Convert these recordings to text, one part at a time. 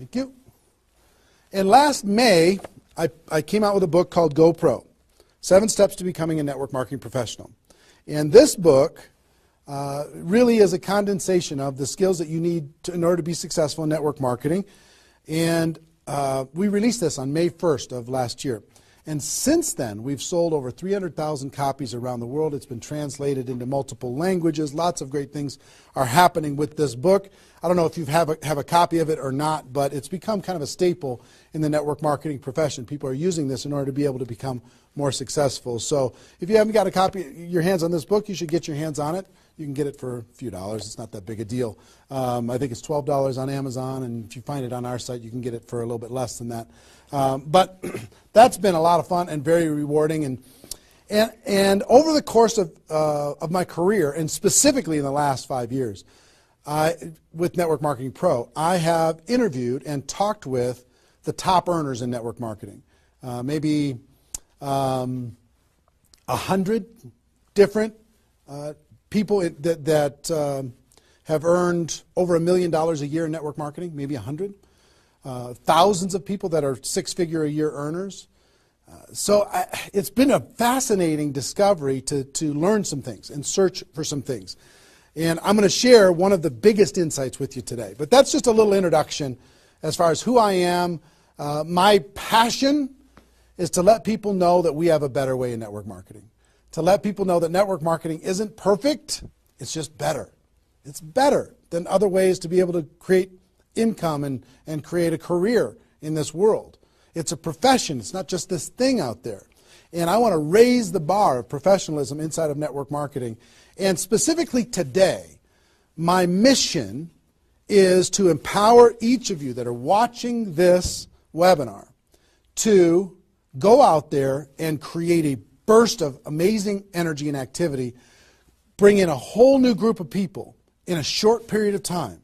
Thank you. And last May, I came out with a book called Go Pro, 7 Steps to Becoming a Network Marketing Professional. And this book really is a condensation of the skills that you need in order to be successful in network marketing. And we released this on May 1st of last year. And since then, we've sold over 300,000 copies around the world. It's been translated into multiple languages. Lots of great things are happening with this book. I don't know if you have a copy of it or not, but it's become kind of a staple in the network marketing profession. People are using this in order to be able to become more successful. So if you haven't got a copy, your hands on this book, you should get your hands on it. You can get it for a few dollars. It's not that big a deal. I think it's $12 on Amazon, and if you find it on our site, you can get it for a little bit less than that. But that's been a lot of fun and very rewarding. And over the course of my career, and specifically in the last 5 years, with Network Marketing Pro, I have interviewed and talked with the top earners in network marketing. Maybe 100 different people that have earned over $1 million a year in network marketing, maybe 100. Thousands of people that are 6-figure a year earners. So it's been a fascinating discovery to learn some things and search for some things. And I'm going to share one of the biggest insights with you today. But that's just a little introduction as far as who I am. My passion is to let people know that we have a better way in network marketing. To let people know that network marketing isn't perfect, it's just better. It's better than other ways to be able to create income and create a career in this world. It's a profession. It's not just this thing out there. And I want to raise the bar of professionalism inside of network marketing. And specifically today, my mission is to empower each of you that are watching this webinar to go out there and create a burst of amazing energy and activity, bring in a whole new group of people in a short period of time,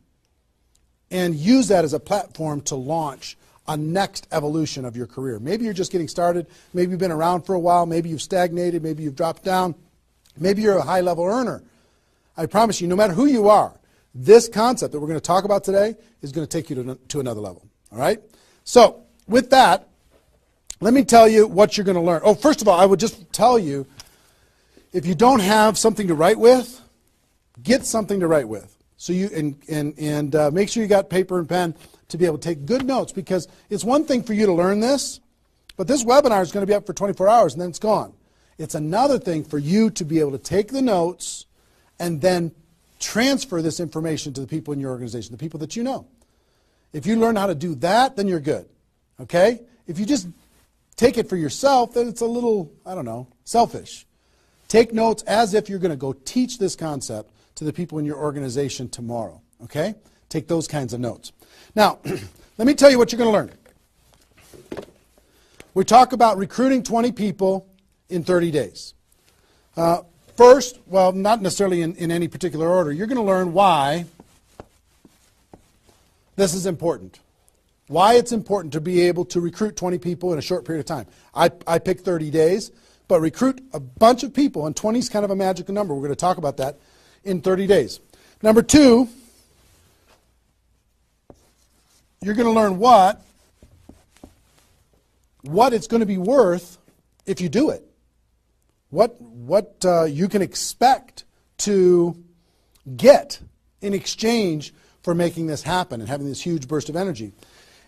and use that as a platform to launch a next evolution of your career. Maybe you're just getting started, maybe you've been around for a while, maybe you've stagnated, maybe you've dropped down, maybe you're a high-level earner. I promise you, no matter who you are, this concept that we're going to talk about today is going to take you to another level. All right? So, with that, let me tell you what you're going to learn. Oh, first of all, I would just tell you, if you don't have something to write with, get something to write with. So you and make sure you got paper and pen to be able to take good notes, because it's one thing for you to learn this, but this webinar is going to be up for 24 hours and then it's gone. It's another thing for you to be able to take the notes and then transfer this information to the people in your organization, the people that you know. If you learn how to do that, then you're good. Okay? If you just take it for yourself, then it's a little, I don't know, selfish. Take notes as if you're going to go teach this concept to the people in your organization tomorrow. Okay? Take those kinds of notes. Now, let me tell you what you're going to learn. We talk about recruiting 20 people in 30 days. First, well, not necessarily in any particular order, you're going to learn why this is important. Why it's important to be able to recruit 20 people in a short period of time. I picked 30 days, but recruit a bunch of people, and 20 is kind of a magical number. We're going to talk about that in 30 days. Number two, you're going to learn what it's going to be worth if you do it. What you can expect to get in exchange for making this happen and having this huge burst of energy.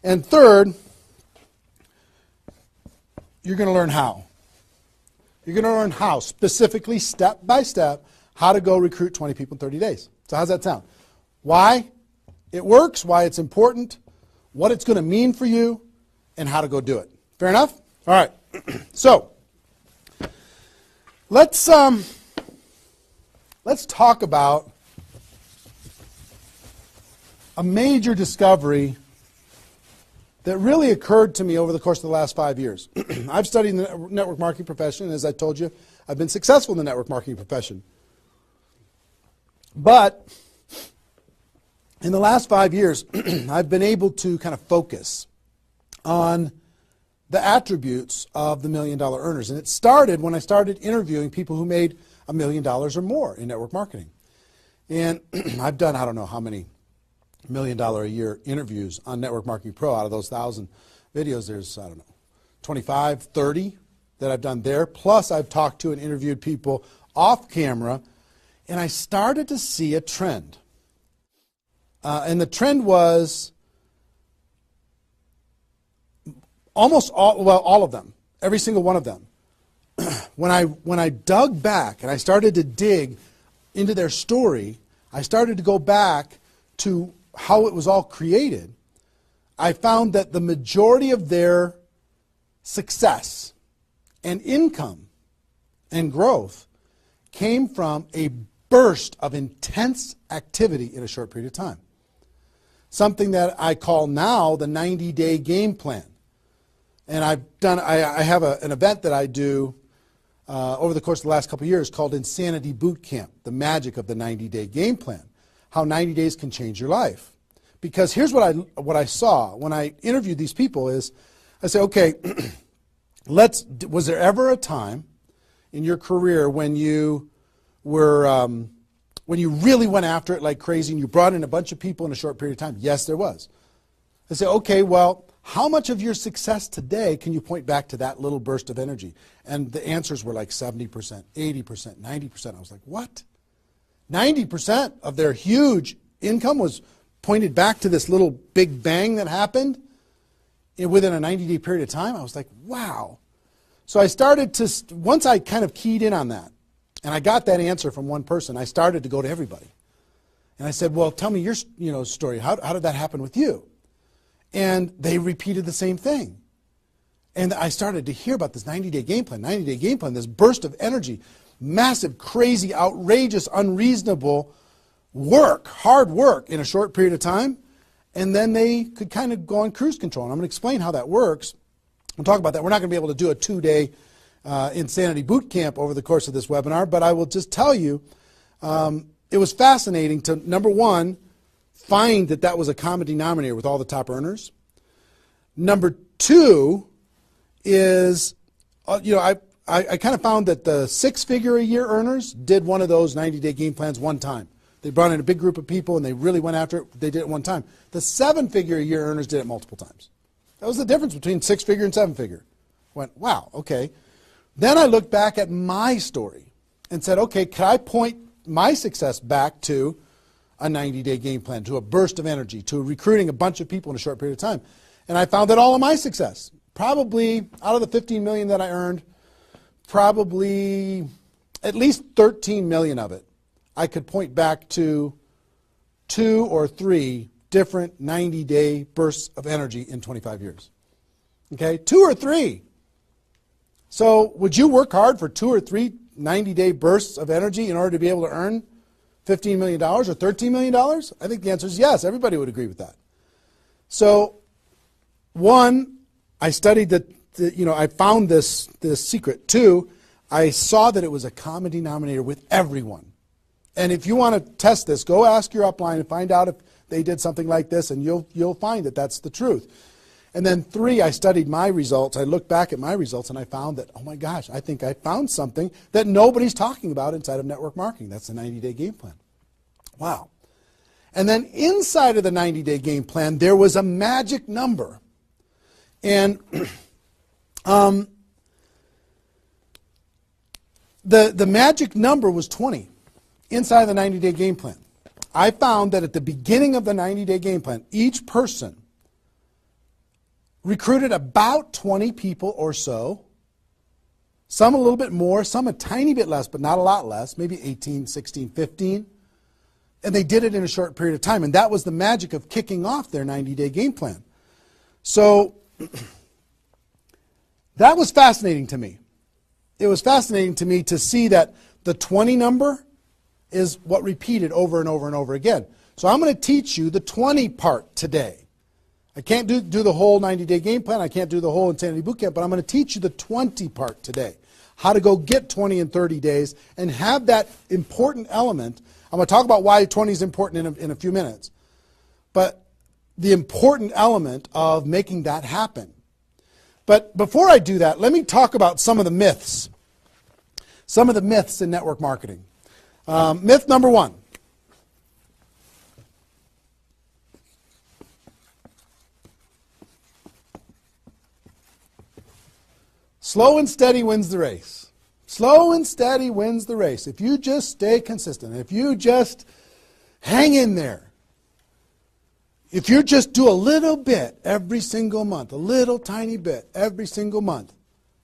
And third, you're going to learn how. You're going to learn how, specifically, step by step, how to go recruit 20 people in 30 days. So how's that sound? Why it works, why it's important, what it's going to mean for you, and how to go do it. Fair enough? All right. So let's talk about a major discovery that really occurred to me over the course of the last 5 years. I've studied the network marketing profession, and as I told you, I've been successful in the network marketing profession. But in the last 5 years, I've been able to kind of focus on the attributes of the $1 million earners. And it started when I started interviewing people who made $1 million or more in network marketing. And I've done, I don't know how many $1 million a year interviews on Network Marketing Pro. Out of those 1,000 videos, there's, I don't know, 25, 30 that I've done there. Plus, I've talked to and interviewed people off camera, and I started to see a trend. And the trend was almost all of them, every single one of them. When I dug back and I started to dig into their story, I started to go back to how it was all created. I found that the majority of their success and income and growth came from a burst of intense activity in a short period of time. Something that I call now the 90-day game plan. And I have an event that I do over the course of the last couple of years called Insanity Boot Camp, the magic of the 90-day game plan, how 90 days can change your life. Because here's what I saw when I interviewed these people is, I said, okay, was there ever a time in your career when you were, when you really went after it like crazy and you brought in a bunch of people in a short period of time? Yes, there was. I said, okay, well, how much of your success today can you point back to that little burst of energy? And the answers were like 70%, 80%, 90%. I was like, what? 90% of their huge income was pointed back to this little big bang that happened within a 90-day period of time? I was like, wow. So I started to, once I kind of keyed in on that, and I got that answer from one person, I started to go to everybody. And I said, well, tell me your story. How did that happen with you? And they repeated the same thing. And I started to hear about this 90-day game plan, 90-day game plan, this burst of energy, massive, crazy, outrageous, unreasonable work, hard work in a short period of time. And then they could kind of go on cruise control. And I'm going to explain how that works. We'll talk about that. We're not going to be able to do a 2-day Insanity Boot Camp over the course of this webinar, but I will just tell you, it was fascinating to, number one, find that was a common denominator with all the top earners. Number two is, I kind of found that the 6-figure-a-year earners did one of those 90-day game plans one time. They brought in a big group of people and they really went after it. They did it one time. The 7-figure-a-year earners did it multiple times. That was the difference between 6-figure and 7-figure. Went, wow, okay. Then I looked back at my story and said, okay, can I point my success back to a 90-day game plan, to a burst of energy, to recruiting a bunch of people in a short period of time? And I found that all of my success, probably out of the 15 million that I earned, probably at least 13 million of it, I could point back to 2 or 3 different 90-day bursts of energy in 25 years. Okay, 2 or 3. So would you work hard for 2 or 3 90-day bursts of energy in order to be able to earn $15 million or $13 million? I think the answer is yes. Everybody would agree with that. So, one, I studied I found this secret. 2, I saw that it was a common denominator with everyone. And if you want to test this, go ask your upline and find out if they did something like this, and you'll find that that's the truth. And then 3, I studied my results. I looked back at my results and I found that, oh my gosh, I think I found something that nobody's talking about inside of network marketing. That's the 90-day game plan. Wow. And then inside of the 90-day game plan, there was a magic number. And the magic number was 20 inside of the 90-day game plan. I found that at the beginning of the 90-day game plan, each person recruited about 20 people or so, some a little bit more, some a tiny bit less, but not a lot less, maybe 18, 16, 15. And they did it in a short period of time. And that was the magic of kicking off their 90-day game plan. So that was fascinating to me. It was fascinating to me to see that the 20 number is what repeated over and over and over again. So I'm going to teach you the 20 part today. I can't do the whole 90-day game plan. I can't do the whole Insanity Bootcamp, but I'm going to teach you the 20 part today. How to go get 20 in 30 days and have that important element. I'm going to talk about why 20 is important in a few minutes. But the important element of making that happen. But before I do that, let me talk about some of the myths. Some of the myths in network marketing. Myth number 1. Slow and steady wins the race. Slow and steady wins the race. If you just stay consistent, if you just hang in there, if you just do a little bit every single month, a little tiny bit every single month,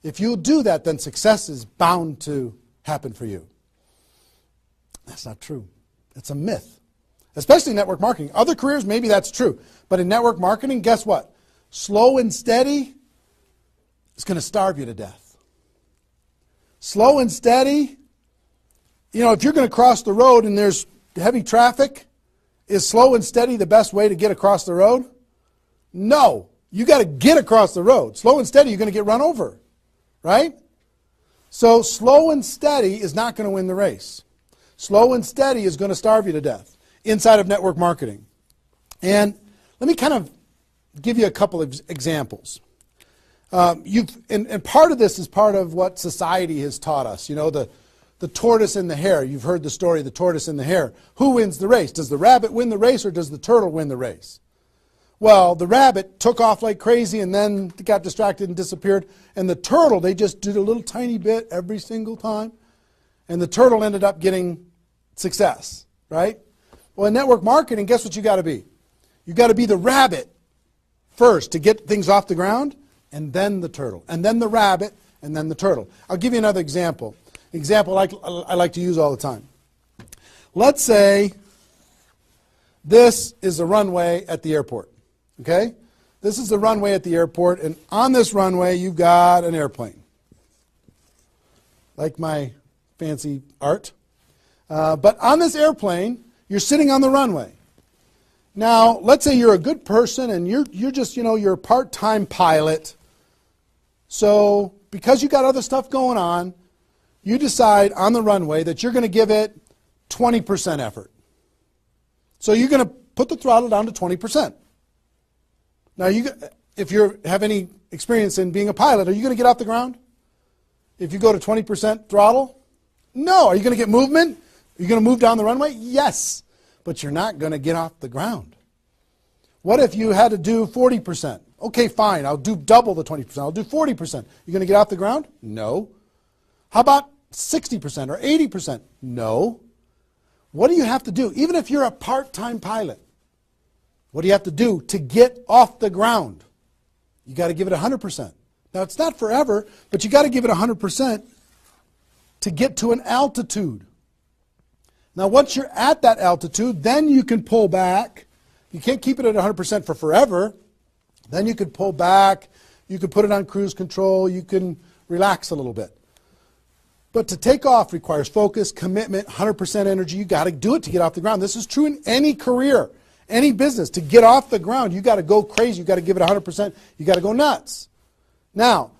if you'll do that, then success is bound to happen for you. That's not true. It's a myth, especially in network marketing. Other careers, maybe that's true. But in network marketing, guess what? Slow and steady is going to starve you to death. Slow and steady, you know, if you're going to cross the road and there's heavy traffic, is slow and steady the best way to get across the road? No. You got to get across the road. Slow and steady, you're going to get run over, right? So slow and steady is not going to win the race. Slow and steady is going to starve you to death inside of network marketing. And let me kind of give you a couple of examples. And part of this is part of what society has taught us. You know, the tortoise and the hare. You've heard the story of the tortoise and the hare. Who wins the race? Does the rabbit win the race or does the turtle win the race? Well, the rabbit took off like crazy and then got distracted and disappeared. And the turtle, they just did a little tiny bit every single time. And the turtle ended up getting success, right? Well, in network marketing, guess what you got to be? You got to be the rabbit first to get things off the ground, and then the turtle, and then the rabbit, and then the turtle. I'll give you another example. Example I like to use all the time. Let's say this is the runway at the airport, okay? This is the runway at the airport, and on this runway you've got an airplane. Like my fancy art. But on this airplane, you're sitting on the runway. Now, let's say you're a good person and you're just, you know, you're a part-time pilot. So because you got other stuff going on, you decide on the runway that you're going to give it 20% effort. So you're going to put the throttle down to 20%. Now, if you have any experience in being a pilot, are you going to get off the ground? If you go to 20% throttle? No. Are you going to get movement? Are you going to move down the runway? Yes. But you're not going to get off the ground. What if you had to do 40%? Okay, fine. I'll do double the 20%. I'll do 40%. You going to get off the ground? No. How about 60% or 80%? No. What do you have to do? Even if you're a part-time pilot, what do you have to do to get off the ground? You got to give it 100%. Now, it's not forever, but you got to give it 100% to get to an altitude. Now, once you're at that altitude, then you can pull back. You can't keep it at 100% for forever. Then you could pull back. You could put it on cruise control. You can relax a little bit. But to take off requires focus, commitment, 100% energy. You got to do it to get off the ground. This is true in any career, any business. To get off the ground, you got to go crazy. You got to give it 100%. You got to go nuts. Now,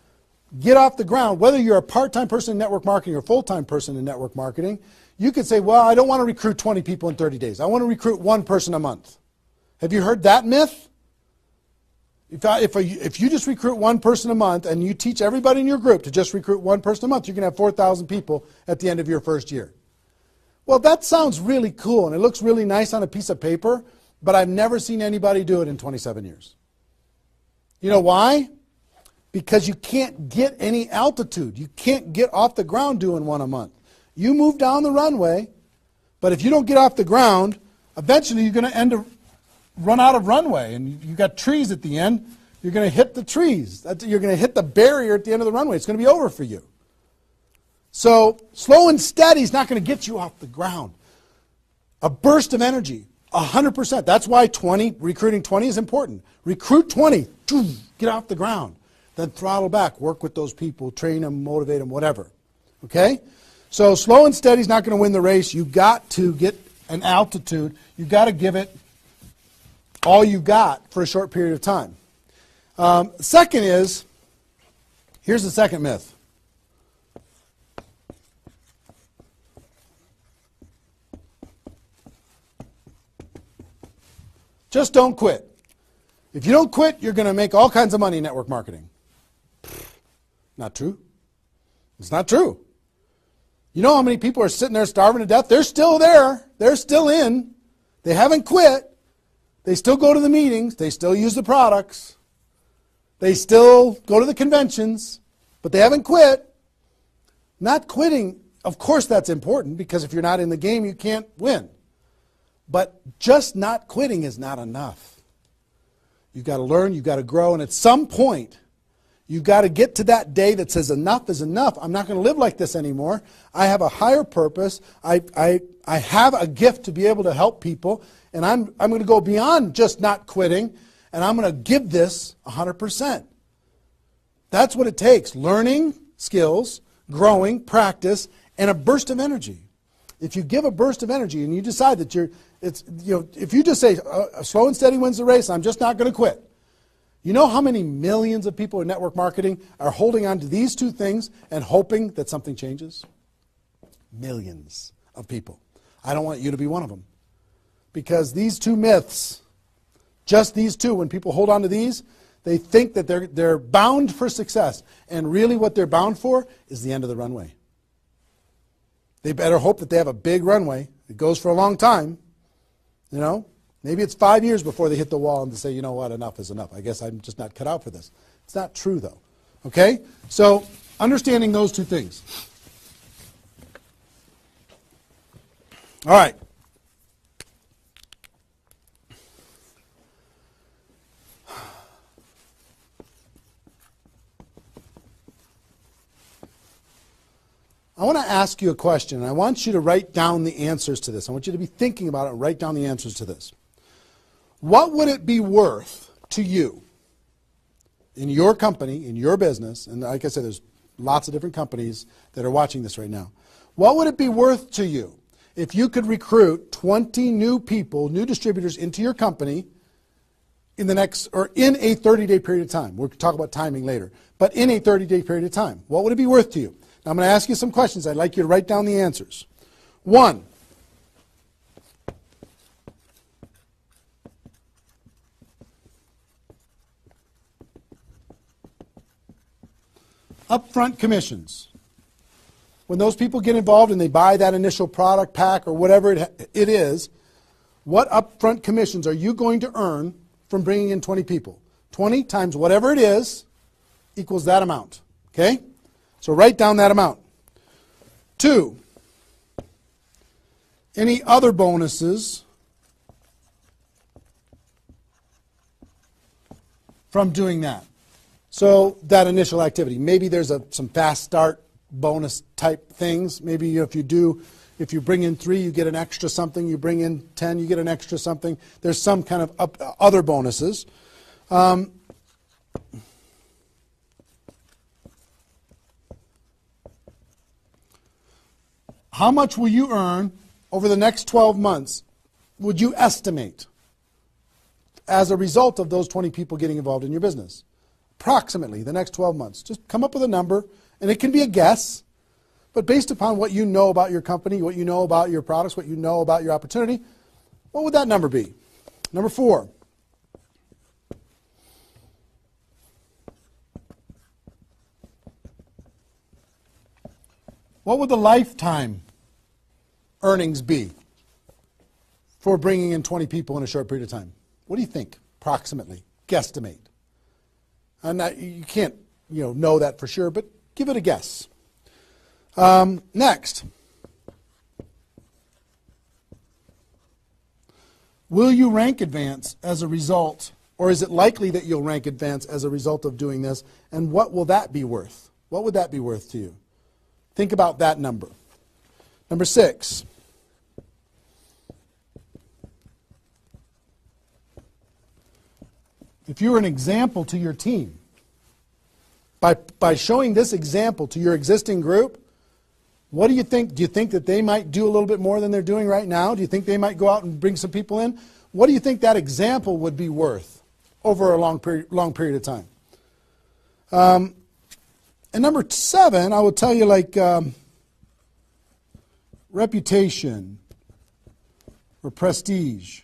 get off the ground. Whether you're a part-time person in network marketing or a full-time person in network marketing, you could say, well, I don't want to recruit 20 people in 30 days. I want to recruit one person a month. Have you heard that myth? If you just recruit one person a month and you teach everybody in your group to just recruit one person a month, you're going to have 4,000 people at the end of your first year. Well, that sounds really cool and it looks really nice on a piece of paper, but I've never seen anybody do it in 27 years. You know why? Because you can't get any altitude. You can't get off the ground doing one a month. You move down the runway, but if you don't get off the ground, eventually you're going to run out of runway, and you've got trees at the end. You're going to hit the trees. You're going to hit the barrier at the end of the runway. It's going to be over for you. So slow and steady is not going to get you off the ground. A burst of energy, 100%. That's why recruiting 20 is important. Recruit 20, get off the ground. Then throttle back, work with those people, train them, motivate them, whatever. Okay? So slow and steady is not going to win the race. You've got to get an altitude. You've got to give it all you got for a short period of time. Second is, here's the second myth. Just don't quit. If you don't quit, you're going to make all kinds of money in network marketing. Not true. It's not true. You know how many people are sitting there starving to death? They're still there. They're still in. They haven't quit. They still go to the meetings. They still use the products. They still go to the conventions. but they haven't quit. Not quitting, of course that's important, because if you're not in the game, you can't win. But just not quitting is not enough. You've got to learn, you've got to grow, and at some point, you've got to get to that day that says enough is enough. I'm not going to live like this anymore. I have a higher purpose. I have a gift to be able to help people, and I'm going to go beyond just not quitting, and I'm going to give this 100%. That's what it takes. Learning skills, growing, practice, and a burst of energy. If you give a burst of energy and you decide that if you just say slow and steady wins the race, I'm just not going to quit. You know how many millions of people in network marketing are holding on to these two things and hoping that something changes? Millions of people. I don't want you to be one of them. Because these two myths, just these two, when people hold on to these, they think that they're bound for success. And really what they're bound for is the end of the runway. They better hope that they have a big runway. It goes for a long time. You know, maybe it's 5 years before they hit the wall and they say, you know what, enough is enough. I guess I'm just not cut out for this. It's not true, though. Okay? So, understanding those two things. All right. I want to ask you a question, and I want you to write down the answers to this. I want you to be thinking about it and write down the answers to this. What would it be worth to you in your company, in your business, and like I said, there's lots of different companies that are watching this right now. What would it be worth to you if you could recruit 20 new people, new distributors into your company in a 30-day period of time? We'll talk about timing later, but in a 30-day period of time. What would it be worth to you? I'm going to ask you some questions. I'd like you to write down the answers. 1, upfront commissions. When those people get involved and they buy that initial product pack or whatever it is, what upfront commissions are you going to earn from bringing in 20 people? 20 times whatever it is equals that amount. Okay? So write down that amount. 2, any other bonuses from doing that? So that initial activity. Maybe there's some fast start bonus type things. Maybe if you bring in 3, you get an extra something. You bring in 10, you get an extra something. There's some kind of other bonuses. How much will you earn over the next 12 months, would you estimate, as a result of those 20 people getting involved in your business? Approximately the next 12 months. Just come up with a number, and it can be a guess, but based upon what you know about your company, what you know about your products, what you know about your opportunity, what would that number be? Number 4. What would the lifetime earnings be for bringing in 20 people in a short period of time? What do you think, approximately? Guesstimate. You can't know that for sure, but give it a guess. Next. Will you rank advance as a result, or is it likely that you'll rank advance as a result of doing this, and what will that be worth? What would that be worth to you? Think about that number. Number 6. If you were an example to your team, by showing this example to your existing group, what do you think? Do you think that they might do a little bit more than they're doing right now? Do you think they might go out and bring some people in? What do you think that example would be worth over a long period of time? And number 7, I will tell you, reputation or prestige.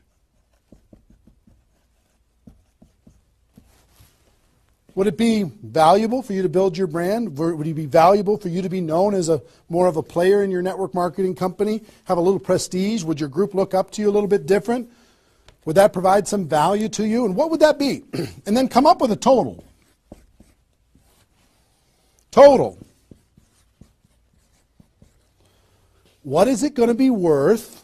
Would it be valuable for you to build your brand? Would it be valuable for you to be known as more of a player in your network marketing company? Have a little prestige? Would your group look up to you a little bit different? Would that provide some value to you? And what would that be? And then come up with a total. total. What is it going to be worth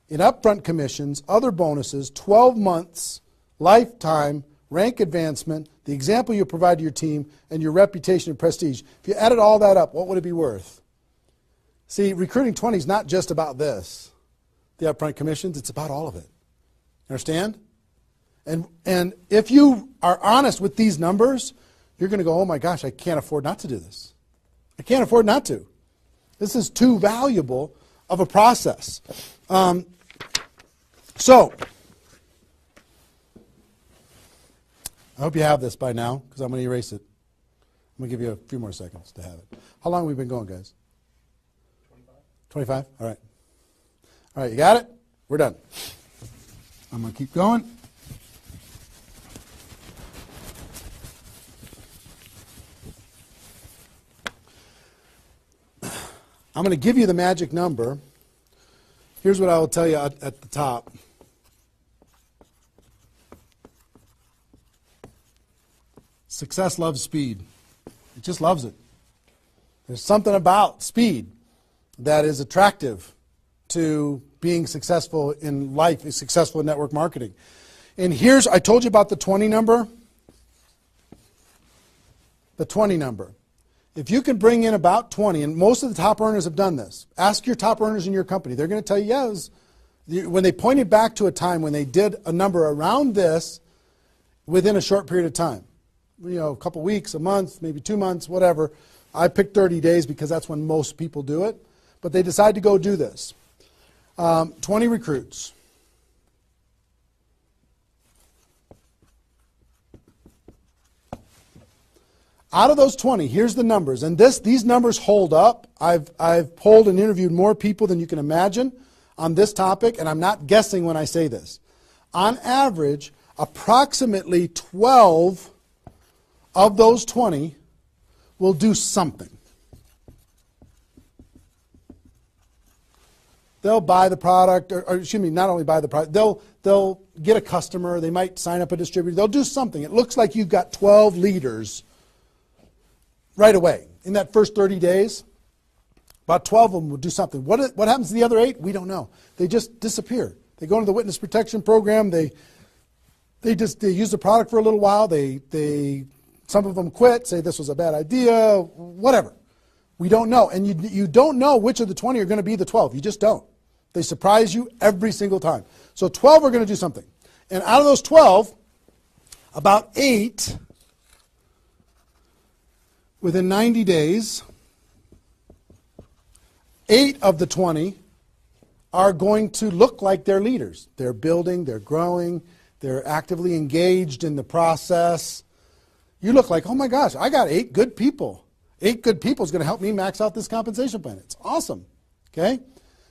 in upfront commissions, other bonuses, 12 months, lifetime, rank advancement, the example you provide to your team, and your reputation and prestige? If you added all that up, what would it be worth? See, Recruiting 20 is not just about this, the upfront commissions. It's about all of it. Understand? And if you are honest with these numbers, you're going to go, oh my gosh, I can't afford not to do this. I can't afford not to. This is too valuable of a process. So, I hope you have this by now, because I'm going to erase it. I'm going to give you a few more seconds to have it. How long have we been going, guys? 25? All right. All right, you got it? We're done. I'm going to keep going. I'm going to give you the magic number. Here's what I will tell you at the top. Success loves speed. It just loves it. There's something about speed that is attractive to being successful in life, successful in network marketing. And here's, I told you about the 20 number. The 20 number. If you can bring in about 20, and most of the top earners have done this. Ask your top earners in your company. They're going to tell you, yes. When they pointed back to a time when they did a number around this within a short period of time. You know, a couple weeks, a month, maybe 2 months, whatever. I picked 30 days because that's when most people do it. But they decide to go do this. 20 recruits. Out of those 20, here's the numbers. And these numbers hold up. I've polled and interviewed more people than you can imagine on this topic, and I'm not guessing when I say this. On average, approximately 12 of those 20 will do something. They'll buy the product, or excuse me, not only buy the product, they'll get a customer, they might sign up a distributor, they'll do something. It looks like you've got 12 leaders right away. In that first 30 days, about 12 of them will do something. What happens to the other 8? We don't know. They just disappear. They go into the witness protection program, they use the product for a little while, some of them quit, say this was a bad idea, whatever. We don't know. And you don't know which of the 20 are going to be the 12. You just don't. They surprise you every single time. So 12 are going to do something. And out of those 12, about 8, within 90 days, 8 of the 20 are going to look like they're leaders. They're building, they're growing, they're actively engaged in the process. You look like, oh my gosh, I got 8 good people. 8 good people is going to help me max out this compensation plan. It's awesome. Okay?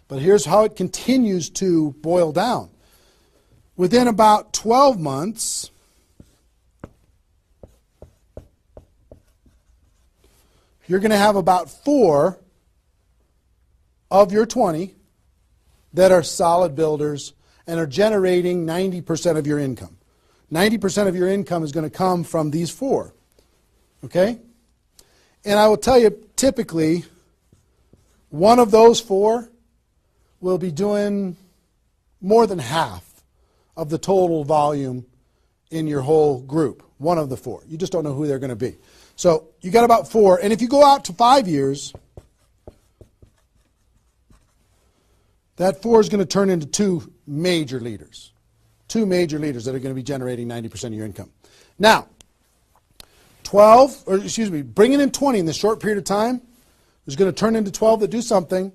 But here's how it continues to boil down. Within about 12 months, you're going to have about 4 of your 20 that are solid builders and are generating 90% of your income. 90% of your income is going to come from these 4. Okay? And I will tell you, typically, one of those 4 will be doing more than half of the total volume in your whole group. One of the 4. You just don't know who they're going to be. So you got about 4. And if you go out to 5 years, that 4 is going to turn into 2 major leaders. 2 major leaders that are going to be generating 90% of your income. Now, bringing in 20 in this short period of time is going to turn into 12 that do something.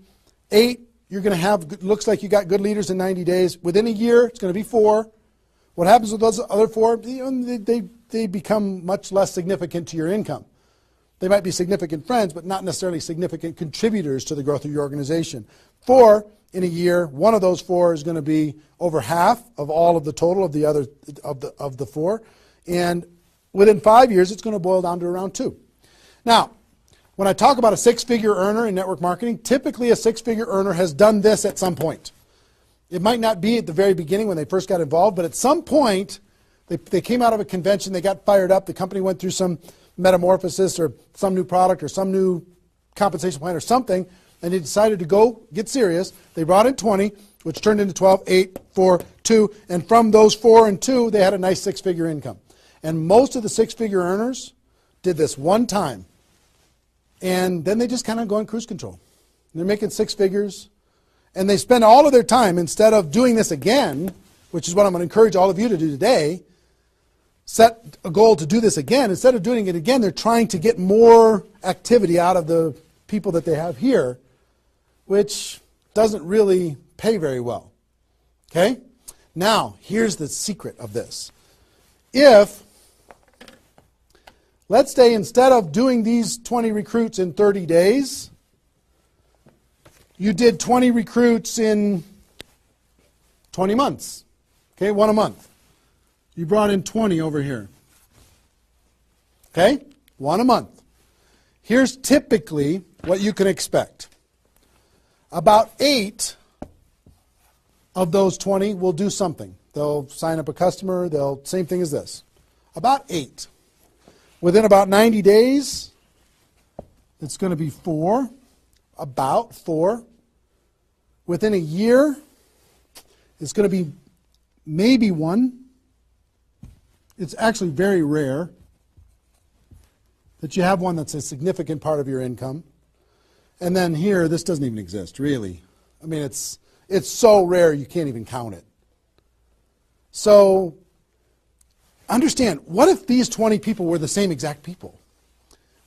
8, you're going to have, looks like you got good leaders in 90 days. Within a year, it's going to be 4. What happens with those other 4? They become much less significant to your income. They might be significant friends, but not necessarily significant contributors to the growth of your organization. 4 in a year, one of those 4 is going to be over half of all of the total of the other of the 4, and within 5 years, it's going to boil down to around 2. Now, when I talk about a 6-figure earner in network marketing, typically a 6-figure earner has done this at some point. It might not be at the very beginning when they first got involved, but at some point, they came out of a convention, they got fired up, the company went through some metamorphosis or some new product or some new compensation plan or something, and they decided to go get serious. They brought in 20, which turned into 12, 8, 4, 2, and from those 4 and 2, they had a nice six-figure income. And most of the six-figure earners did this one time, and then they just kind of go on cruise control. They're making six figures, and they spend all of their time, instead of doing this again, which is what I'm going to encourage all of you to do today, set a goal to do this again. Instead of doing it again, they're trying to get more activity out of the people that they have here, which doesn't really pay very well. Okay? Now, here's the secret of this. If, let's say instead of doing these 20 recruits in 30 days, you did 20 recruits in 20 months. Okay, one a month. You brought in 20 over here. Okay, one a month. Here's typically what you can expect. About 8 of those 20 will do something. They'll sign up a customer. They'll, same thing as this. About 8. Within about 90 days, it's going to be 4. About 4. Within a year, it's going to be maybe 1. It's actually very rare that you have one that's a significant part of your income. And then here, this doesn't even exist, really. I mean, it's so rare you can't even count it. So understand, what if these 20 people were the same exact people?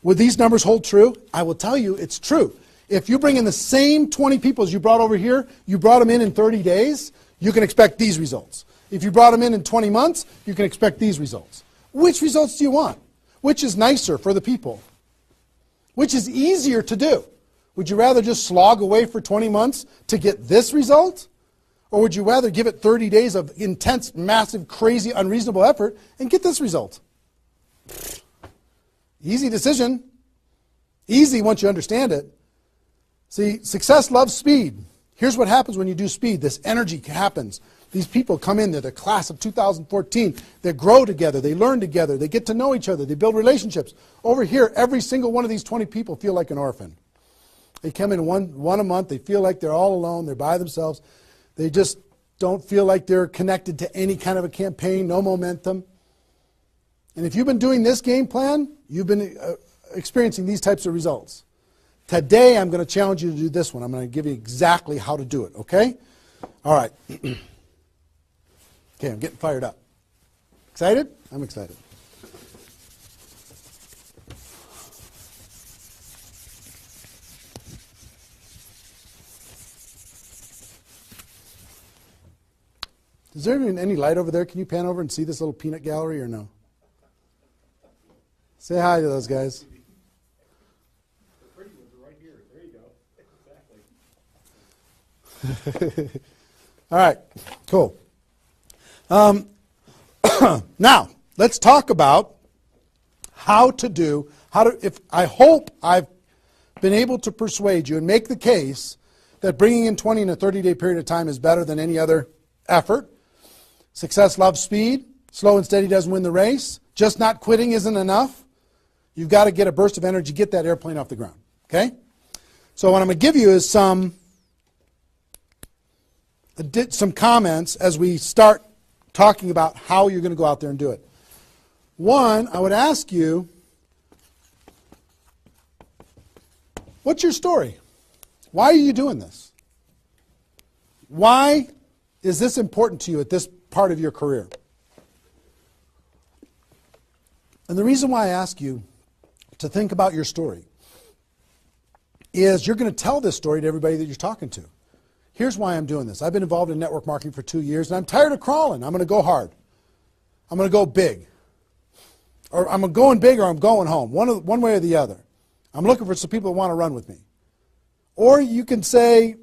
Would these numbers hold true? I will tell you it's true. If you bring in the same 20 people as you brought over here, you brought them in 30 days, you can expect these results. If you brought them in 20 months, you can expect these results. Which results do you want? Which is nicer for the people? Which is easier to do? Would you rather just slog away for 20 months to get this result? Or would you rather give it 30 days of intense, massive, crazy, unreasonable effort and get this result? Easy decision. Easy once you understand it. See, success loves speed. Here's what happens when you do speed. This energy happens. These people come in, they're the class of 2014. They grow together, they learn together, they get to know each other, they build relationships. Over here, every single one of these 20 people feel like an orphan. They come in one a month, they feel like they're all alone, they're by themselves. They just don't feel like they're connected to any kind of a campaign, no momentum. And if you've been doing this game plan, you've been experiencing these types of results. Today, I'm going to challenge you to do this one. I'm going to give you exactly how to do it, okay? All right. Okay, I'm getting fired up. Excited? I'm excited. Is there even any light over there? Can you pan over and see this little peanut gallery or no? Say hi to those guys. All right, cool. Now, let's talk about I hope I've been able to persuade you and make the case that bringing in 20 in a 30-day period of time is better than any other effort. Success loves speed. Slow and steady doesn't win the race. Just not quitting isn't enough. You've got to get a burst of energy, get that airplane off the ground, okay? So what I'm going to give you is some comments as we start talking about how you're going to go out there and do it. One, I would ask you, what's your story? Why are you doing this? Why is this important to you at this part of your career? And the reason why I ask you to think about your story is you're going to tell this story to everybody that you're talking to. Here's why I'm doing this. I've been involved in network marketing for 2 years, and I'm tired of crawling. I'm going to go hard. I'm going to go big. Or I'm going big or I'm going home, one way or the other. I'm looking for some people that want to run with me. Or you can say,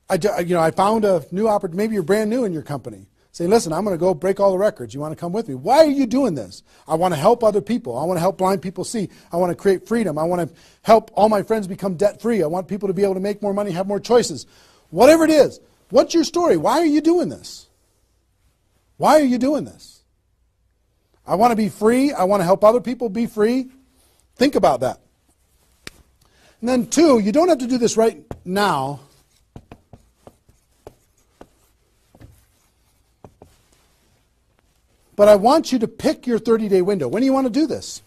I found a new opportunity. Maybe you're brand new in your company. Say, listen, I'm going to go break all the records. You want to come with me? Why are you doing this? I want to help other people. I want to help blind people see. I want to create freedom. I want to help all my friends become debt-free. I want people to be able to make more money, have more choices. Whatever it is, what's your story? Why are you doing this? Why are you doing this? I want to be free. I want to help other people be free. Think about that. And then 2, you don't have to do this right now. But I want you to pick your 30-day window. When do you want to do this?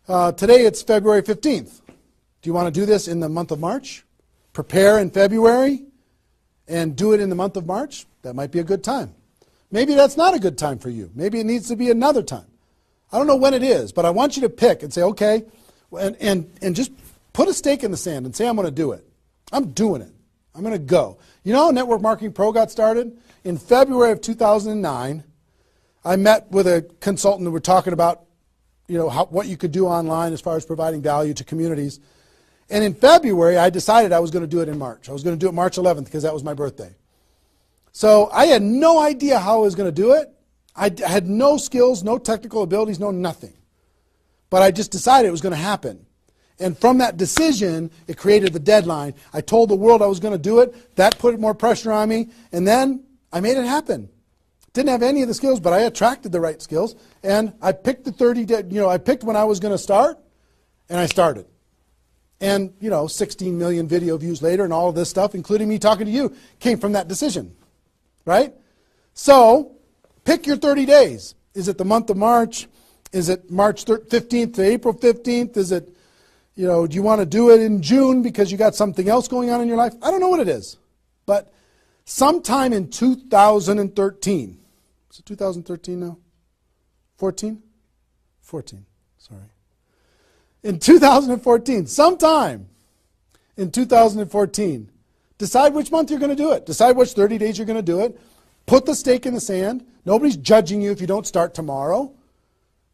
Today it's February 15th. Do you want to do this in the month of March? Prepare in February and do it in the month of March? That might be a good time. Maybe that's not a good time for you. Maybe it needs to be another time. I don't know when it is, but I want you to pick and say, okay, and just put a stake in the sand and say, I'm going to do it. I'm doing it. I'm going to go. You know how Network Marketing Pro got started? In February of 2009, I met with a consultant and we're talking about, what you could do online as far as providing value to communities. And in February, I decided I was going to do it in March. I was going to do it March 11th because that was my birthday. So I had no idea how I was going to do it. I had no skills, no technical abilities, no nothing. But I just decided it was going to happen. And from that decision, it created the deadline. I told the world I was going to do it. That put more pressure on me. And then I made it happen. Didn't have any of the skills, but I attracted the right skills. And I picked the 30-day, I picked when I was going to start, and I started. And, 16 million video views later and all of this stuff, including me talking to you, came from that decision. Right? So, pick your 30 days. Is it the month of March? Is it March 15th to April 15th? Is it, do you want to do it in June because you got something else going on in your life? I don't know what it is. But sometime in 2013, is it 2013 now? 14? 14, sorry. In 2014, sometime in 2014, decide which month you're going to do it. Decide which 30 days you're going to do it. Put the stake in the sand. Nobody's judging you if you don't start tomorrow.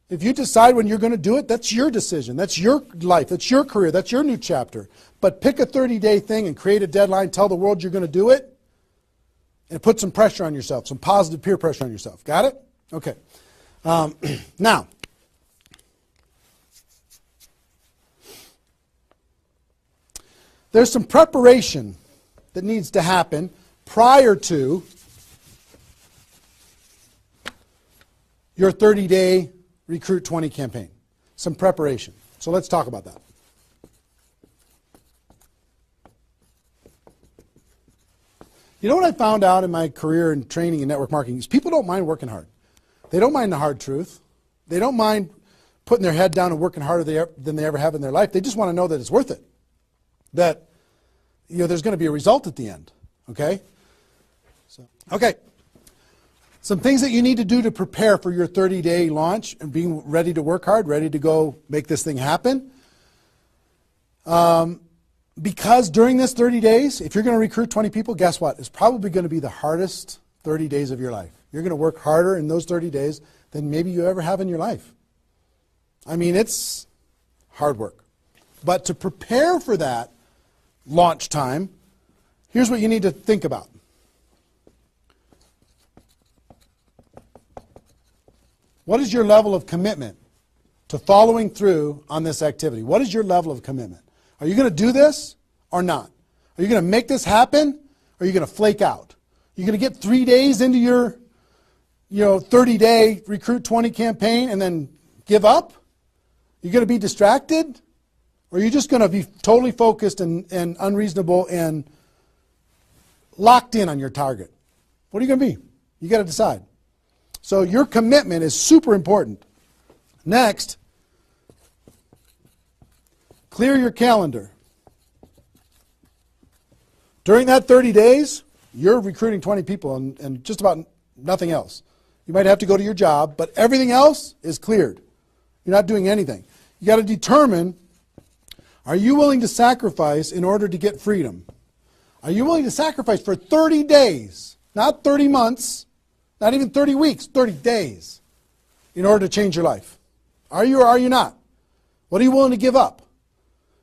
If you decide when you're going to do it, that's your decision. That's your life. That's your career. That's your new chapter. But pick a 30-day thing and create a deadline. Tell the world you're going to do it. And put some pressure on yourself, some positive peer pressure on yourself. Got it? Okay. Now, there's some preparation that needs to happen prior to your 30-day Recruit 20 campaign. Some preparation. So let's talk about that. You know what I found out in my career in training in network marketing is people don't mind working hard. They don't mind the hard truth. They don't mind putting their head down and working harder than they ever have in their life. They just want to know that it's worth it. That there's going to be a result at the end. Okay? Okay. Some things that you need to do to prepare for your 30-day launch and being ready to work hard, ready to go make this thing happen. Because during this 30 days, if you're going to recruit 20 people, guess what? It's probably going to be the hardest 30 days of your life. You're going to work harder in those 30 days than maybe you ever have in your life. I mean, it's hard work. But to prepare for that launch time, here's what you need to think about. What is your level of commitment to following through on this activity? What is your level of commitment? Are you going to do this or not? Are you going to make this happen or are you going to flake out? Are you going to get 3 days into your 30-day Recruit 20 campaign and then give up? Are you going to be distracted? Or are you just going to be totally focused and unreasonable and locked in on your target? What are you going to be? You got to decide. So your commitment is super important. Next, clear your calendar. During that 30 days, you're recruiting 20 people and just about nothing else. You might have to go to your job, but everything else is cleared. You're not doing anything. You got to determine, are you willing to sacrifice in order to get freedom? Are you willing to sacrifice for 30 days, not 30 months, not even 30 weeks, 30 days, in order to change your life? Are you or are you not? What are you willing to give up?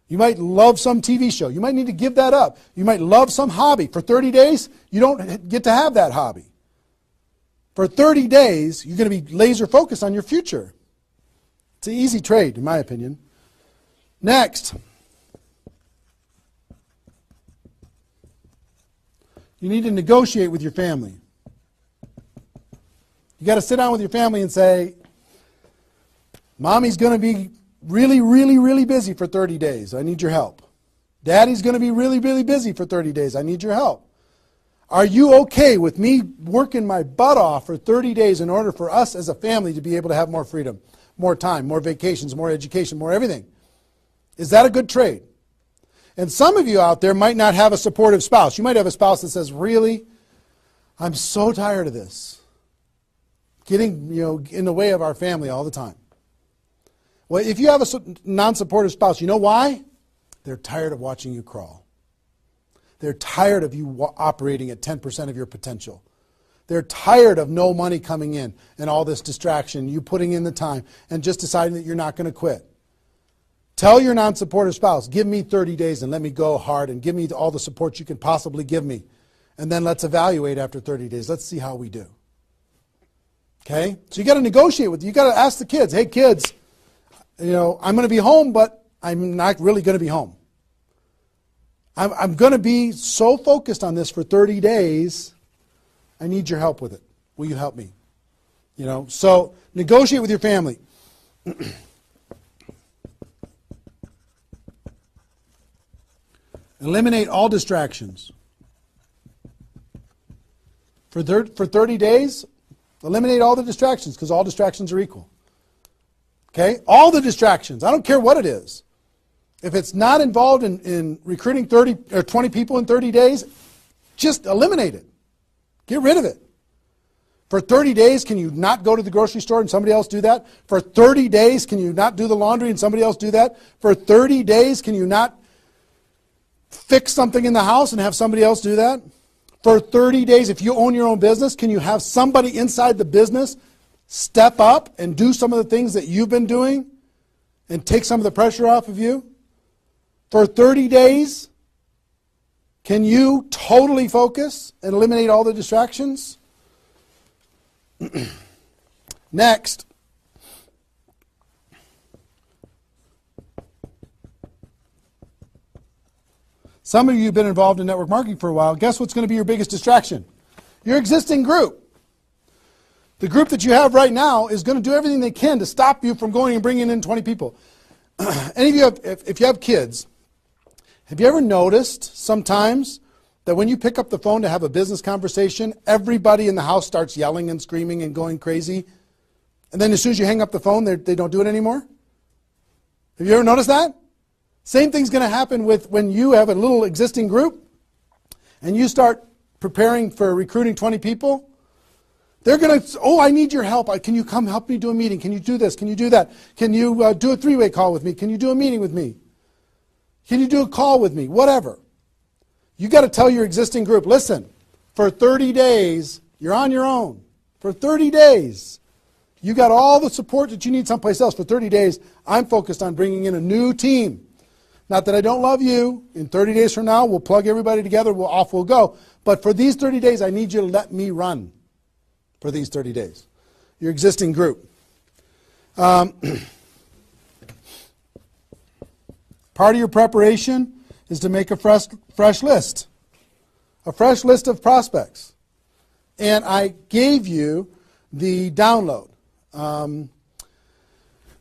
You might love some TV show. You might need to give that up. You might love some hobby. For 30 days, you don't get to have that hobby. For 30 days, you're going to be laser focused on your future. It's an easy trade, in my opinion. Next, you need to negotiate with your family. You got to sit down with your family and say, Mommy's going to be really, really, really busy for 30 days. I need your help. Daddy's going to be really, really busy for 30 days. I need your help. Are you okay with me working my butt off for 30 days in order for us as a family to be able to have more freedom, more time, more vacations, more education, more everything? Is that a good trade? And some of you out there might not have a supportive spouse. You might have a spouse that says, really, I'm so tired of this. Getting, in the way of our family all the time. Well, if you have a non-supportive spouse, you know why? They're tired of watching you crawl. They're tired of you operating at 10% of your potential. They're tired of no money coming in and all this distraction, you putting in the time and just deciding that you're not going to quit. Tell your non-supportive spouse, give me 30 days and let me go hard and give me all the support you can possibly give me. And then let's evaluate after 30 days. Let's see how we do. Okay? So you got to negotiate with, you got to ask the kids, hey kids, I'm going to be home, but I'm not really going to be home. I'm going to be so focused on this for 30 days, I need your help with it. Will you help me? So negotiate with your family. Eliminate all distractions. For 30 days, eliminate all the distractions because all distractions are equal. Okay? All the distractions. I don't care what it is. If it's not involved in recruiting 30 or 20 people in 30 days, just eliminate it. Get rid of it. For 30 days, can you not go to the grocery store and somebody else do that? For 30 days, can you not do the laundry and somebody else do that? For 30 days, can you not fix something in the house and have somebody else do that? For 30 days, if you own your own business, can you have somebody inside the business step up and do some of the things that you've been doing and take some of the pressure off of you? For 30 days, can you totally focus and eliminate all the distractions? Next. Some of you have been involved in network marketing for a while. Guess what's going to be your biggest distraction? Your existing group. The group that you have right now is going to do everything they can to stop you from going and bringing in 20 people. Any of you if you have kids, have you ever noticed sometimes that when you pick up the phone to have a business conversation, everybody in the house starts yelling and screaming and going crazy? And then as soon as you hang up the phone, they don't do it anymore? Have you ever noticed that? Same thing's going to happen with when you have a little existing group and you start preparing for recruiting 20 people. They're going to, oh, I need your help. Can you come help me do a meeting? Can you do this? Can you do that? Can you do a three-way call with me? Can you do a meeting with me? Can you do a call with me? Whatever. You got to tell your existing group, listen, for 30 days, you're on your own. For 30 days, you got all the support that you need someplace else. For 30 days, I'm focused on bringing in a new team. Not that I don't love you. In 30 days from now, we'll plug everybody together, off we'll go. But for these 30 days, I need you to let me run for these 30 days. Your existing group. Part of your preparation is to make a fresh list. A fresh list of prospects. And I gave you the download,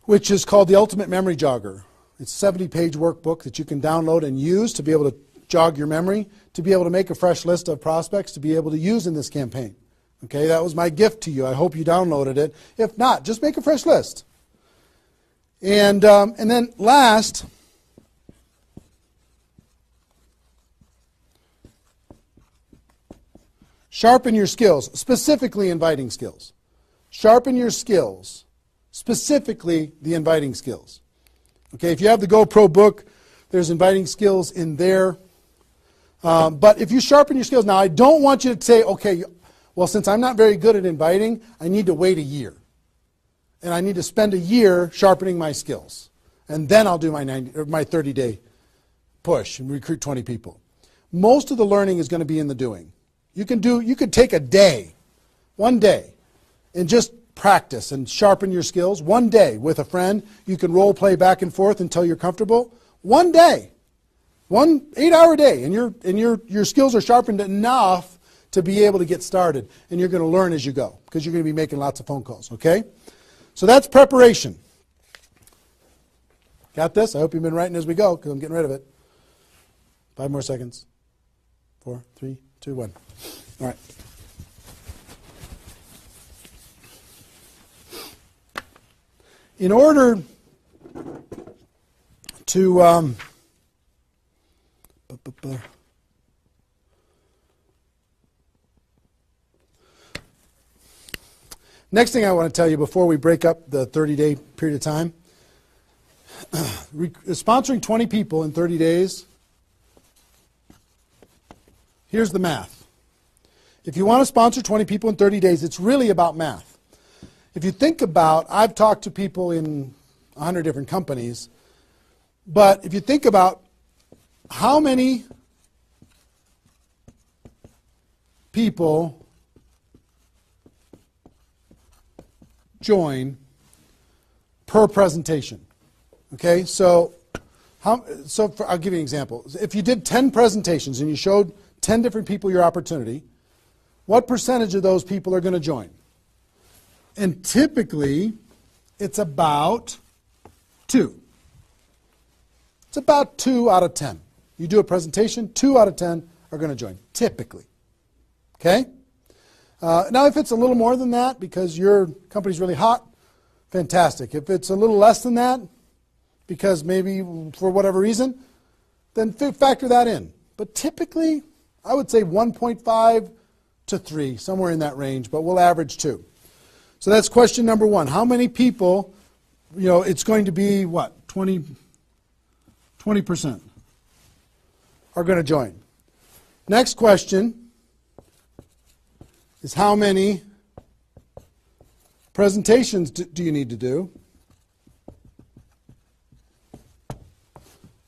which is called the Ultimate Memory Jogger. It's a 70-page workbook that you can download and use to be able to jog your memory, to be able to make a fresh list of prospects to be able to use in this campaign. Okay, that was my gift to you. I hope you downloaded it. If not, just make a fresh list. And then last, sharpen your skills, specifically inviting skills. Sharpen your skills, specifically the inviting skills. Okay, if you have the GoPro book, there's inviting skills in there. But if you sharpen your skills, now I don't want you to say, okay, well, since I'm not very good at inviting, I need to wait a year. And I need to spend a year sharpening my skills. And then I'll do my 30-day push and recruit 20 people. Most of the learning is going to be in the doing. You could take a day, one day, and just practice and sharpen your skills. One day with a friend, you can role play back and forth until you're comfortable. One day, 1 8-hour day, and your skills are sharpened enough to be able to get started, and you're going to learn as you go because you're going to be making lots of phone calls, okay? So that's preparation. Got this? I hope you've been writing as we go because I'm getting rid of it. 5 more seconds. 4, 3, 2, 1. All right. In order to next thing I want to tell you before we break up the 30-day period of time, sponsoring 20 people in 30 days, here's the math. If you want to sponsor 20 people in 30 days, it's really about math. If you think about, I've talked to people in 100 different companies, but if you think about how many people join per presentation. Okay, so I'll give you an example. If you did 10 presentations and you showed 10 different people your opportunity, what percentage of those people are going to join? And typically, it's about 2. It's about 2 out of 10. You do a presentation, 2 out of 10 are going to join, typically. Okay? Now, if it's a little more than that because your company's really hot, fantastic. If it's a little less than that, because maybe for whatever reason, then factor that in. But typically, I would say 1.5 to 3, somewhere in that range, but we'll average 2. So that's question number 1. How many people, it's going to be what, 20% are going to join. Next question is how many presentations do you need to do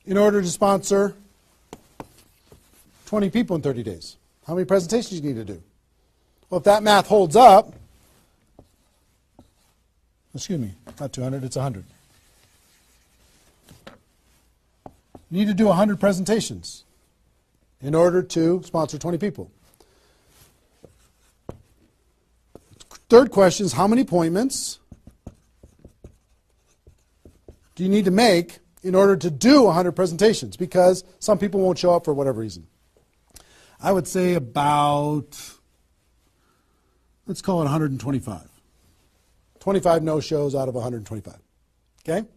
in order to sponsor 20 people in 30 days? How many presentations do you need to do? Well, if that math holds up, excuse me, not 200, it's 100. You need to do 100 presentations in order to sponsor 20 people. Third question is how many appointments do you need to make in order to do 100 presentations? Because some people won't show up for whatever reason. I would say about, let's call it 125. 25 no-shows out of 125. Okay?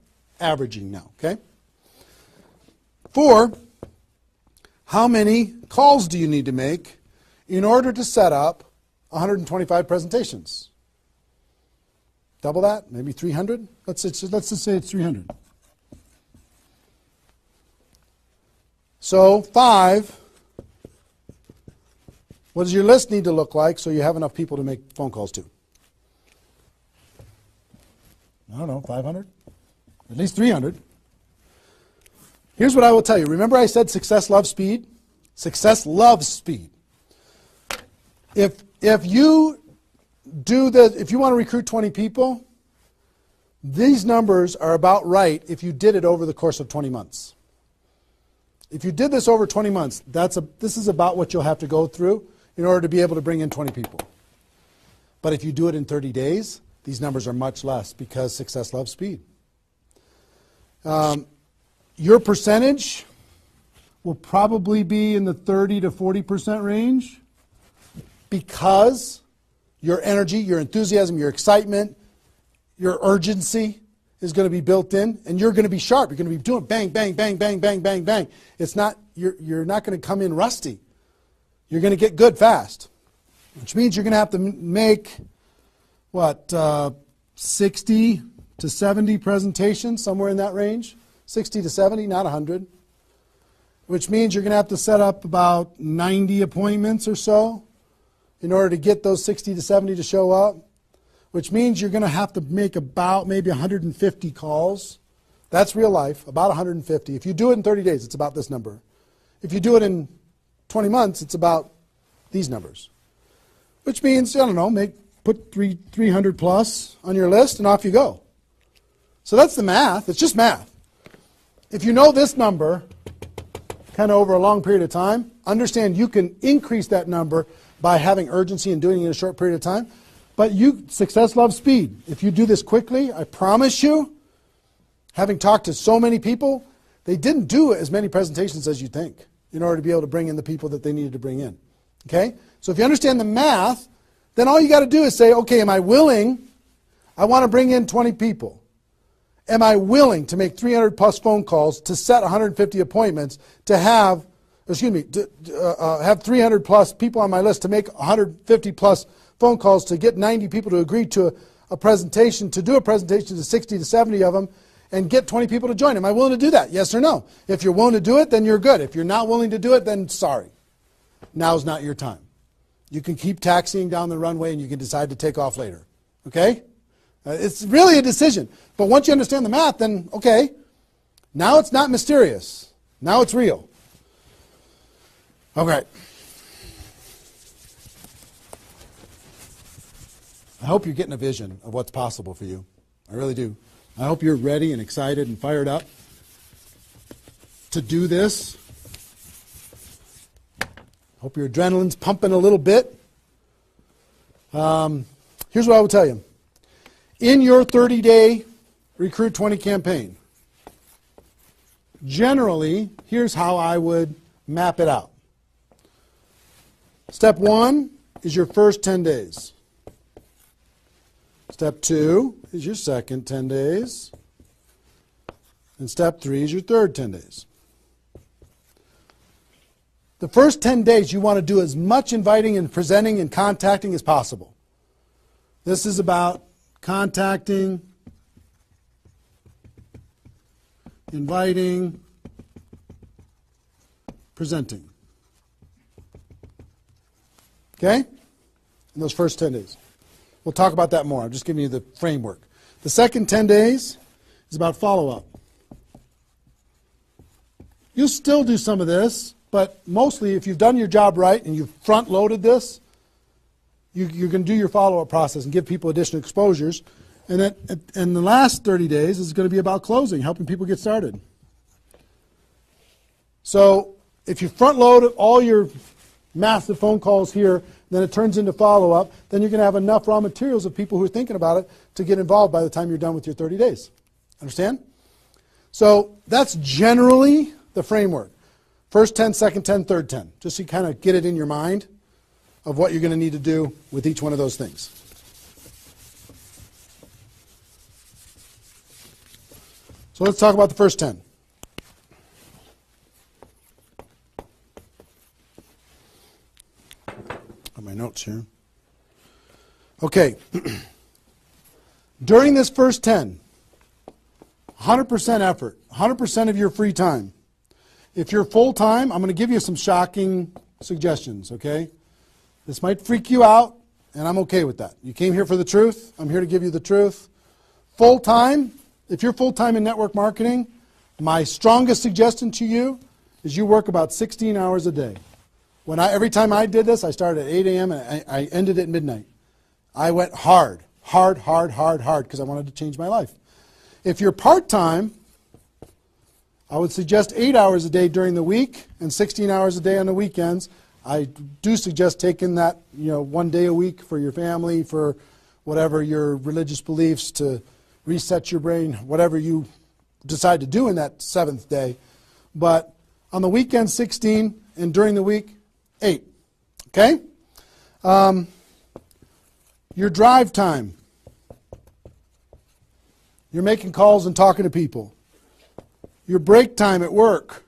Averaging now. Okay? 4, how many calls do you need to make in order to set up 125 presentations? Double that? Maybe 300? Let's just say it's 300. So 5, what does your list need to look like so you have enough people to make phone calls to? I don't know, 500? At least 300. Here's what I will tell you. Remember I said success loves speed? Success loves speed. If you want to recruit 20 people, these numbers are about right if you did it over the course of 20 months. If you did this over 20 months, this is about what you'll have to go through in order to be able to bring in 20 people. But if you do it in 30 days, these numbers are much less because success loves speed. Your percentage will probably be in the 30 to 40% range because your energy, your enthusiasm, your excitement, your urgency is going to be built in, and you're going to be sharp. You're going to be doing bang, bang, bang, bang, bang, bang, bang. It's not, you're not going to come in rusty. You're going to get good fast, which means you're going to have to make, 60 to 70 presentations, somewhere in that range. 60 to 70, not 100. Which means you're going to have to set up about 90 appointments or so in order to get those 60 to 70 to show up. Which means you're going to have to make about maybe 150 calls. That's real life, about 150. If you do it in 30 days, it's about this number. If you do it in 20 months, it's about these numbers. Which means, I don't know, put 300 plus on your list and off you go. So that's the math. It's just math. If you know this number kind of over a long period of time, understand you can increase that number by having urgency and doing it in a short period of time. But success loves speed. If you do this quickly, I promise you, having talked to so many people, they didn't do as many presentations as you think in order to be able to bring in the people that they needed to bring in. Okay? So if you understand the math, then all you got to do is say, okay, am I willing? I want to bring in 20 people. Am I willing to make 300 plus phone calls to set 150 appointments to have, have 300 plus people on my list to make 150 plus phone calls to get 90 people to agree to a presentation, to do a presentation to 60 to 70 of them and get 20 people to join. Am I willing to do that? Yes or no? If you're willing to do it, then you're good. If you're not willing to do it, then sorry. Now's not your time. You can keep taxiing down the runway and you can decide to take off later. Okay? It's really a decision. But once you understand the math, then okay, now it's not mysterious. Now it's real. Okay. I hope you're getting a vision of what's possible for you. I really do. I hope you're ready and excited and fired up to do this. Hope your adrenaline's pumping a little bit. Here's what I will tell you. In your 30-day Recruit 20 campaign, generally, here's how I would map it out. Step 1 is your first 10 days. Step 2 is your second 10 days. And step 3 is your third 10 days. The first 10 days, you want to do as much inviting and presenting and contacting as possible. This is about contacting, inviting, presenting. Okay? In those first 10 days. We'll talk about that more. I'm just giving you the framework. The second 10 days is about follow-up. You'll still do some of this, but mostly if you've done your job right and you've front-loaded this, you can do your follow-up process and give people additional exposures. And then the last 30 days is going to be about closing, helping people get started. So if you front-load all your massive phone calls here, then it turns into follow-up, then you're going to have enough raw materials of people who are thinking about it to get involved by the time you're done with your 30 days. Understand? So that's generally the framework. First 10, second 10, third 10. Just so you kind of get it in your mind of what you're going to need to do with each one of those things. So let's talk about the first 10. Got my notes here. Okay. During this first 10, 100% effort, 100% of your free time. If you're full-time, I'm going to give you some shocking suggestions, okay? This might freak you out, and I'm okay with that. You came here for the truth. I'm here to give you the truth. Full-time, if you're full-time in network marketing, my strongest suggestion to you is you work about 16 hours a day. Every time I did this, I started at 8 a.m. and I ended at midnight. I went hard, because I wanted to change my life. If you're part-time, I would suggest 8 hours a day during the week and 16 hours a day on the weekends. I do suggest taking that, 1 day a week for your family, for whatever your religious beliefs, to reset your brain, whatever you decide to do in that 7th day. But on the weekend, 16, and during the week, 8. Okay? Your drive time. You're making calls and talking to people. Your break time at work.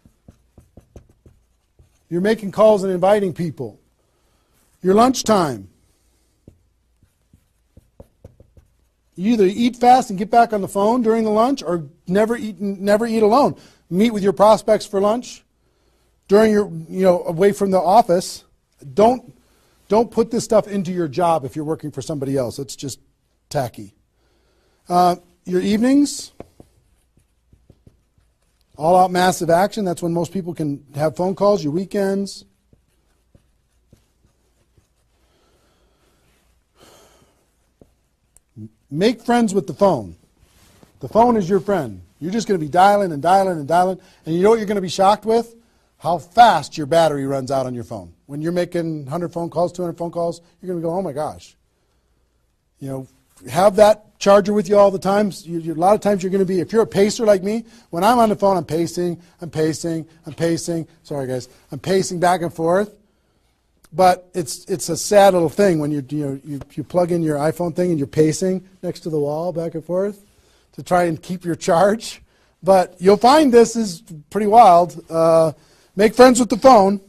You're making calls and inviting people. Your lunch time. You either eat fast and get back on the phone during the lunch, or never eat alone. Meet with your prospects for lunch during your, away from the office. Don't put this stuff into your job if you're working for somebody else. It's just tacky. Your evenings. All-out massive action, that's when most people can have phone calls. Your weekends. Make friends with the phone. The phone is your friend. You're just going to be dialing and dialing and dialing. And you know what you're going to be shocked with? How fast your battery runs out on your phone. When you're making 100 phone calls, 200 phone calls, you're going to go, oh my gosh. have that charger with you all the time. A lot of times you're going to be, if you're a pacer like me, when I'm on the phone, I'm pacing. Sorry, guys. I'm pacing back and forth. But it's a sad little thing when you plug in your iPhone thing and you're pacing next to the wall back and forth to try and keep your charge. But you'll find this is pretty wild. Make friends with the phone.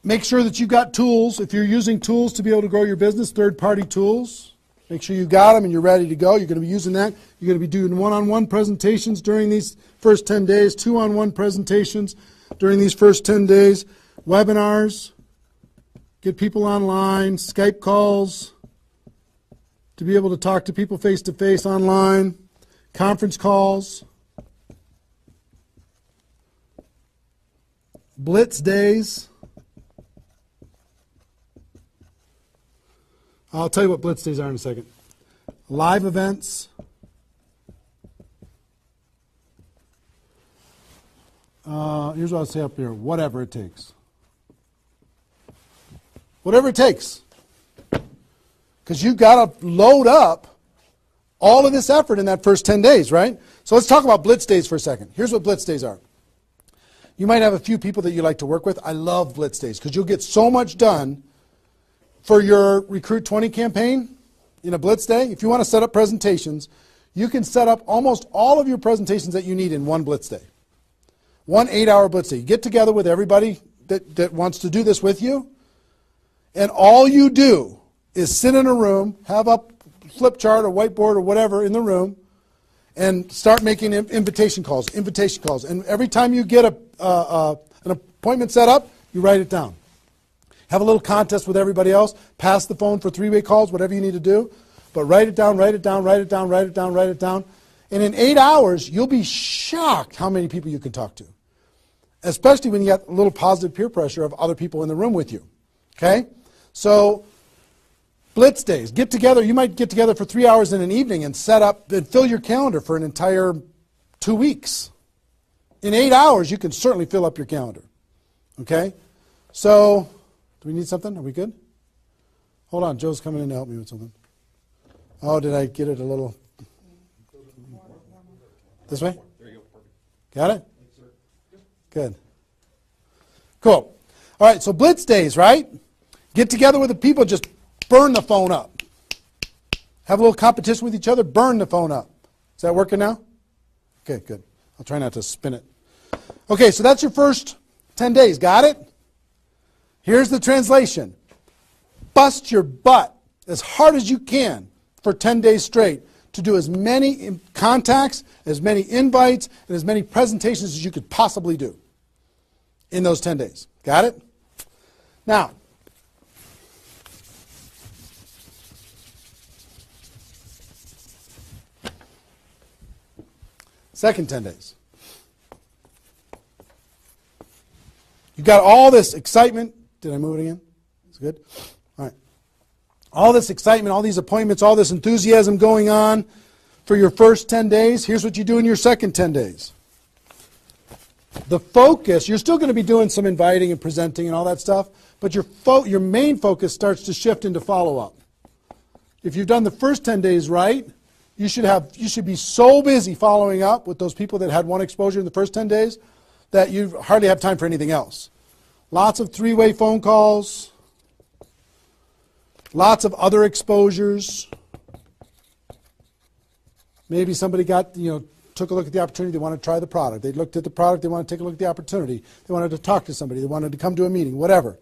Make sure that you've got tools. If you're using tools to be able to grow your business, third-party tools, make sure you've got them and you're ready to go. You're going to be using that. You're going to be doing one-on-one presentations during these first 10 days, two-on-one presentations during these first 10 days, webinars, get people online, Skype calls, to be able to talk to people face-to-face online, conference calls, blitz days. I'll tell you what blitz days are in a second. Live events. Here's what I'll say up here. Whatever it takes. Whatever it takes. Because you've got to load up all of this effort in that first 10 days, right? So let's talk about blitz days for a second. Here's what blitz days are. You might have a few people that you like to work with. I love blitz days because you'll get so much done for your Recruit 20 campaign in a blitz day. If you want to set up presentations, you can set up almost all of your presentations that you need in one blitz day. 1 8-hour blitz day. You get together with everybody that wants to do this with you, and all you do is sit in a room, have a flip chart or whiteboard or whatever in the room, and start making invitation calls. And every time you get an appointment set up, you write it down. Have a little contest with everybody else. Pass the phone for 3-way calls, whatever you need to do. But write it down. And in 8 hours, you'll be shocked how many people you can talk to. Especially when you got a little positive peer pressure of other people in the room with you. Okay? So, blitz days. Get together. You might get together for 3 hours in an evening and set up and fill your calendar for an entire 2 weeks. In 8 hours, you can certainly fill up your calendar. Okay? So, do we need something? Are we good? Hold on. Joe's coming in to help me with something. Oh, did I get it a little? This way? There you go. Perfect. Got it? Good. Cool. All right, so blitz days, right? Get together with the people, just burn the phone up. Have a little competition with each other, burn the phone up. Is that working now? Okay, good. I'll try not to spin it. Okay, so that's your first 10 days. Got it? Here's the translation. Bust your butt as hard as you can for 10 days straight to do as many contacts, as many invites, and as many presentations as you could possibly do in those 10 days. Got it? Now, second 10 days. You got all this excitement. Did I move it again? It's good? All right. All this excitement, all these appointments, all this enthusiasm going on for your first 10 days. Here's what you do in your second 10 days. The focus, you're still going to be doing some inviting and presenting and all that stuff, but your main focus starts to shift into follow-up. If you've done the first 10 days right, you should be so busy following up with those people that had one exposure in the first 10 days that you hardly have time for anything else. Lots of 3-way phone calls, lots of other exposures. Maybe somebody took a look at the opportunity, they want to try the product. They looked at the product, they want to take a look at the opportunity. They wanted to talk to somebody, they wanted to come to a meeting, whatever.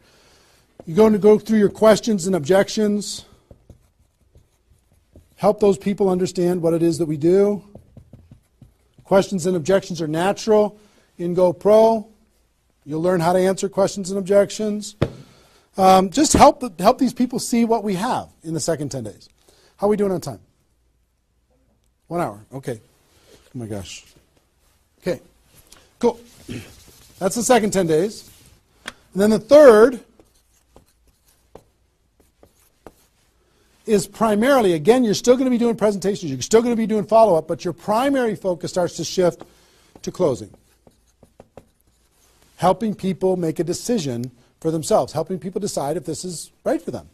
You're going to go through your questions and objections. Help those people understand what it is that we do. Questions and objections are natural in GoPro. You'll learn how to answer questions and objections. Just help these people see what we have in the second 10 days. How are we doing on time? 1 hour. Okay. Oh my gosh. Okay. Cool. That's the second 10 days. And then the third is primarily, again, you're still going to be doing presentations, you're still going to be doing follow-up, but your primary focus starts to shift to closing. Helping people make a decision for themselves, helping people decide if this is right for them.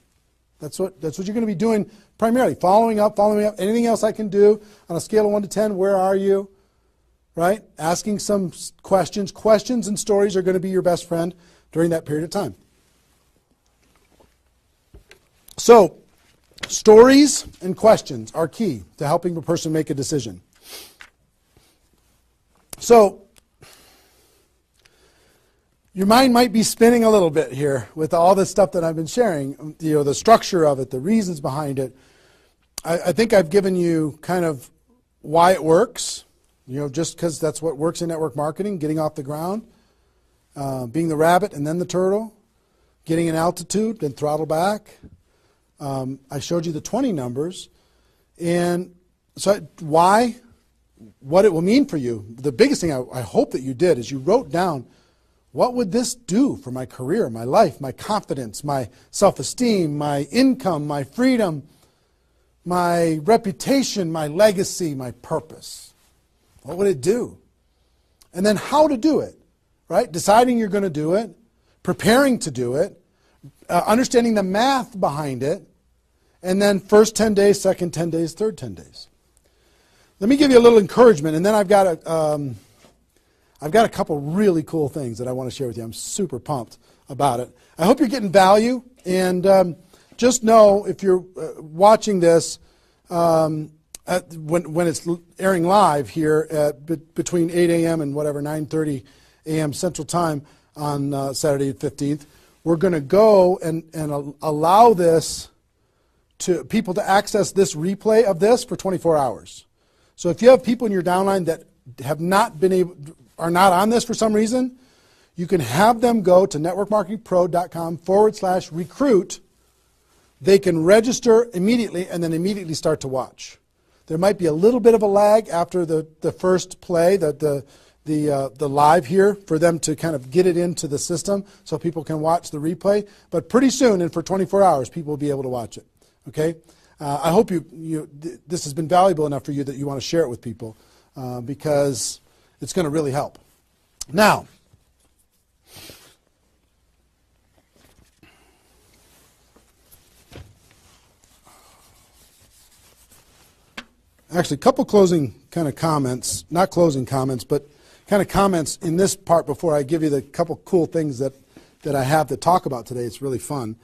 That's what you're going to be doing primarily. Following up. Anything else I can do on a scale of 1 to 10, where are you? Right? Asking some questions. Questions and stories are going to be your best friend during that period of time. So, stories and questions are key to helping a person make a decision. So, your mind might be spinning a little bit here with all this stuff that I've been sharing, the structure of it, the reasons behind it. I think I've given you kind of why it works, just because that's what works in network marketing, getting off the ground, being the rabbit and then the turtle, getting an altitude, then throttle back. I showed you the 20 numbers. And so why, what it will mean for you. The biggest thing I hope that you did is you wrote down, what would this do for my career, my life, my confidence, my self-esteem, my income, my freedom, my reputation, my legacy, my purpose? What would it do? And then how to do it, right? Deciding you're going to do it, preparing to do it, understanding the math behind it, and then first 10 days, second 10 days, third 10 days. Let me give you a little encouragement, and then I've got a couple really cool things that I want to share with you. I'm super pumped about it. I hope you're getting value, and just know if you're watching this when it's airing live here between 8 a.m. and whatever 9:30 a.m. Central Time on Saturday the 15th, we're going to go and allow this to people to access this replay of this for 24 hours. So if you have people in your downline that have not been able, are not on this for some reason, you can have them go to networkmarketingpro.com/recruit. They can register immediately and then immediately start to watch. There might be a little bit of a lag after the first play, the live here, for them to kind of get it into the system so people can watch the replay. But pretty soon, and for 24 hours, people will be able to watch it. Okay? I hope this has been valuable enough for you that you want to share it with people because it's going to really help. Now, actually, a couple closing kind of comments, not closing comments, but kind of comments in this part before I give you the couple cool things that I have to talk about today. It's really fun.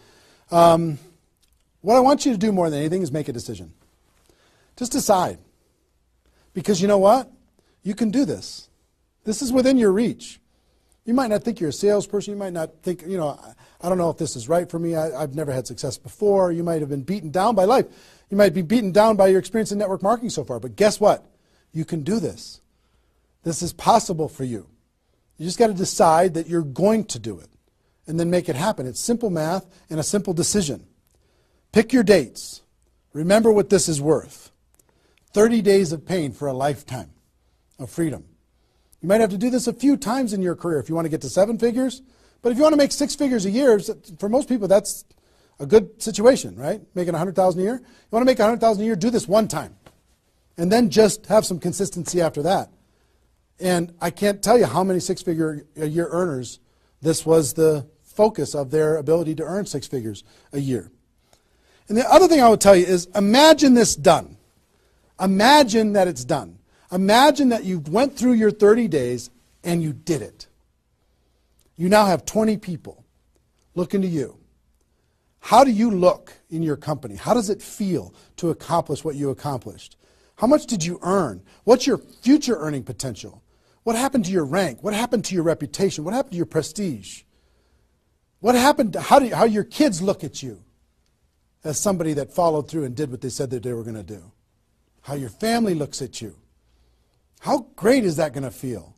What I want you to do more than anything is make a decision. Just decide. Because you know what? You can do this. This is within your reach. You might not think you're a salesperson. You might not think, I don't know if this is right for me. I've never had success before. You might have been beaten down by life. You might be beaten down by your experience in network marketing so far. But guess what? You can do this. This is possible for you. You just got to decide that you're going to do it and then make it happen. It's simple math and a simple decision. Pick your dates. Remember what this is worth. 30 days of pain for a lifetime of freedom. You might have to do this a few times in your career if you want to get to 7 figures. But if you want to make 6 figures a year, for most people that's a good situation, right? Making $100,000 a year. You want to make $100,000 a year, do this one time. And then just have some consistency after that. And I can't tell you how many 6-figure a year earners this was the focus of their ability to earn 6 figures a year. And the other thing I would tell you is imagine this done. Imagine that it's done. Imagine that you went through your 30 days and you did it. You now have 20 people looking to you. How do you look in your company? How does it feel to accomplish what you accomplished? How much did you earn? What's your future earning potential? What happened to your rank? What happened to your reputation? What happened to your prestige? What happened to how your kids look at you as somebody that followed through and did what they said that they were going to do? How your family looks at you? How great is that going to feel?